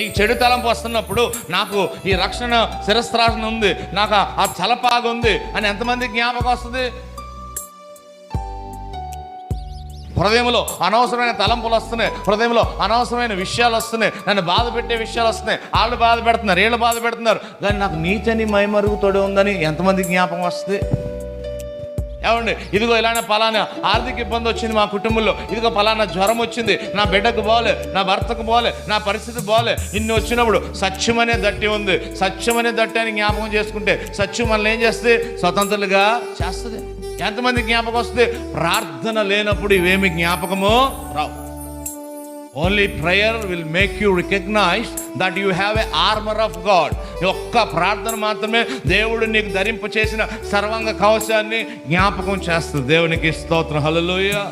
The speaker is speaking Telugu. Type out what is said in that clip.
ఈ చెడు తలంపు వస్తున్నప్పుడు నాకు ఈ రక్షణ శిరస్త్రాసనం ఉంది, నాకు ఆ చలపాగు ఉంది అని ఎంతమంది జ్ఞాపకం వస్తుంది? హృదయంలో అనవసరమైన తలంపులు వస్తున్నాయి, హృదయంలో అనవసరమైన విషయాలు వస్తున్నాయి, నన్ను బాధ పెట్టే విషయాలు వస్తున్నాయి. వాళ్ళు బాధ పెడుతున్నారు, వీళ్ళు బాధ పెడుతున్నారు, కానీ నాకు నీచని మైమరుగుతోడు ఉందని ఎంతమంది జ్ఞాపకం వస్తుంది? ఏమండి, ఇదిగో ఇలానే పలానా ఆర్థిక ఇబ్బంది వచ్చింది మా కుటుంబంలో, ఇదిగో పలానా జ్వరం వచ్చింది, నా బిడ్డకు పోలే, నా భర్తకు పోలే, నా పరిస్థితి పోలే, ఇన్ని వచ్చినప్పుడు సత్యం అనే దట్టి ఉంది, సత్యం అనే దట్టి అని జ్ఞాపకం చేసుకుంటే సత్యం మనల్ని ఏం చేస్తుంది? స్వతంత్రులుగా చేస్తుంది. ఎంతమంది జ్ఞాపకం వస్తుంది? ప్రార్థన లేనప్పుడు ఇవేమి జ్ఞాపకమో రావు. Only prayer will make you recognise that you have a armour of God. ఒక్క ప్రార్థన మాత్రమే దేవుడు నీకు ధరింప చేసిన సర్వాంగ కవచాన్ని జ్ఞాపకం చేస్తుంది. దేవునికి స్తోత్రం. హల్లెలూయా.